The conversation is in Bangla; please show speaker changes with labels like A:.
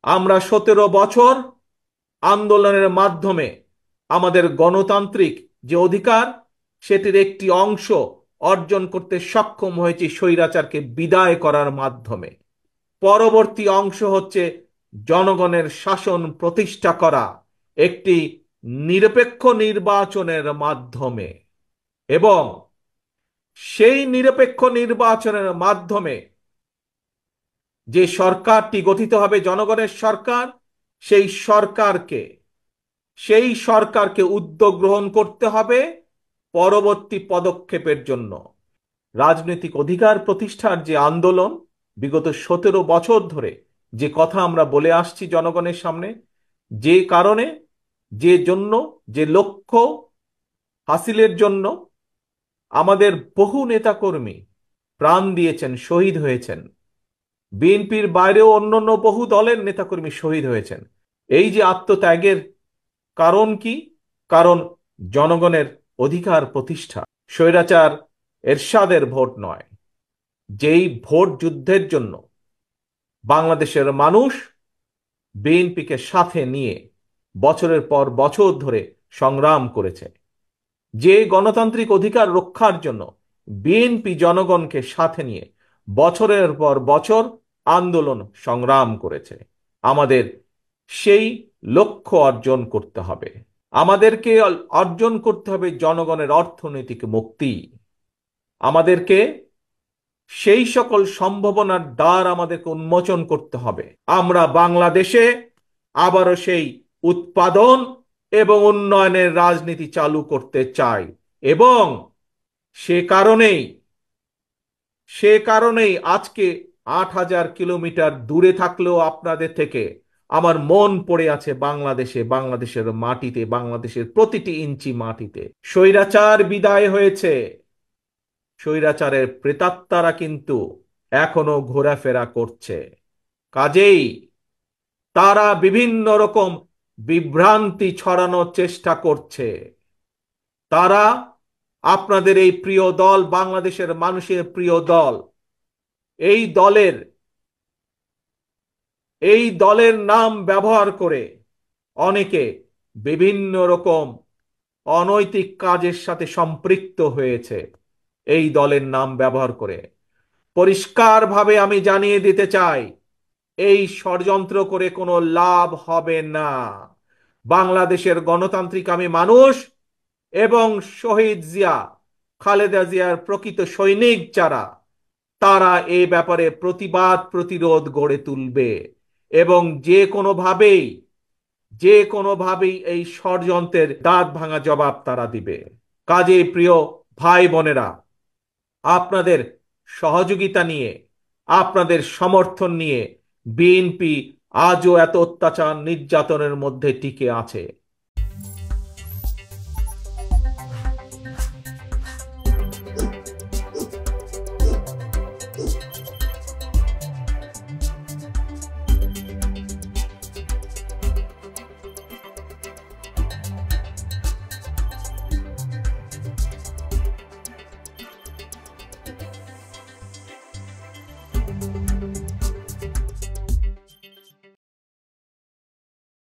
A: আমরা 17 বছর আন্দোলনের মাধ্যমে আমাদের গণতান্ত্রিক যে অধিকার সেটির একটি অংশ অর্জন করতে সক্ষম হয়েছি স্বৈরাচারকে বিদায় করার মাধ্যমে। পরবর্তী অংশ হচ্ছে জনগণের শাসন প্রতিষ্ঠা করা একটি নিরপেক্ষ নির্বাচনের মাধ্যমে, এবং সেই নিরপেক্ষ নির্বাচনের মাধ্যমে যে সরকারটি গঠিত হবে জনগণের সরকার, সেই সরকারকে সেই সরকারকে উদ্যোগ গ্রহণ করতে হবে পরবর্তী পদক্ষেপের জন্য। রাজনৈতিক অধিকার প্রতিষ্ঠার যে আন্দোলন বিগত 17 বছর ধরে যে কথা আমরা বলে আসছি জনগণের সামনে, যে কারণে, যে জন্য, যে লক্ষ্য হাসিলের জন্য আমাদের বহু নেতাকর্মী প্রাণ দিয়েছেন, শহীদ হয়েছেন। বিএনপির বাইরেও অন্যান্য বহু দলের নেতাকর্মী শহীদ হয়েছেন। এই যে আত্মত্যাগের কারণ কি? কারণ জনগণের অধিকার প্রতিষ্ঠা। স্বৈরাচার এরশাদের ভোট নয়, যেই ভোট যুদ্ধের জন্য বাংলাদেশের মানুষ বিএনপিকে সাথে নিয়ে বছরের পর বছর ধরে সংগ্রাম করেছে, যে গণতান্ত্রিক অধিকার রক্ষার জন্য বিএনপি জনগণকে সাথে নিয়ে বছরের পর বছর আন্দোলন সংগ্রাম করেছে, আমাদের সেই লক্ষ্য অর্জন করতে হবে। আমাদেরকে অর্জন করতে হবে জনগণের অর্থনৈতিক মুক্তি। আমাদেরকে সেই সকল সম্ভাবনার দ্বার আমাদেরকে উন্মোচন করতে হবে। আমরা বাংলাদেশে আবারও সেই উৎপাদন এবং উন্নয়নের রাজনীতি চালু করতে চাই, এবং সে কারণেই আজকে 8,000 কিলোমিটার দূরে থাকলেও আপনাদের থেকে আমার মন পড়ে আছে বাংলাদেশে, বাংলাদেশের মাটিতে, বাংলাদেশের প্রতিটি ইঞ্চি মাটিতে স্বৈরাচার বিদায় হয়েছে। স্বৈরাচারের প্রেতাত্মারা কিন্তু এখনো ঘোরাফেরা করছে। কাজেই তারা বিভিন্ন রকম বিভ্রান্তি ছড়ানোর চেষ্টা করছে। তারা আপনাদের এই প্রিয় দল, বাংলাদেশের মানুষের প্রিয় দল, এই দলের এই দলের নাম ব্যবহার করে অনেকে বিভিন্ন রকম অনৈতিক কাজের সাথে সম্পৃক্ত হয়েছে। এই দলের নাম ব্যবহার করে পরিষ্কারভাবে আমি জানিয়ে দিতে চাই, এই ষড়যন্ত্র করে কোনো লাভ হবে না। বাংলাদেশের গণতান্ত্রিক আমি মানুষ এবং শহীদ জিয়া, খালেদা জিয়ার প্রকৃত সৈনিক যারা, তারা এই ব্যাপারে প্রতিবাদ প্রতিরোধ গড়ে তুলবে, এবং যে কোনোভাবেই এই ষড়যন্ত্রের দাঁত ভাঙা জবাব তারা দিবে। কাজেই প্রিয় ভাই বোনেরা, আপনাদের সহযোগিতা নিয়ে, আপনাদের সমর্থন নিয়ে বিএনপি আজও এত অত্যাচার নির্যাতনের মধ্যে টিকে আছে।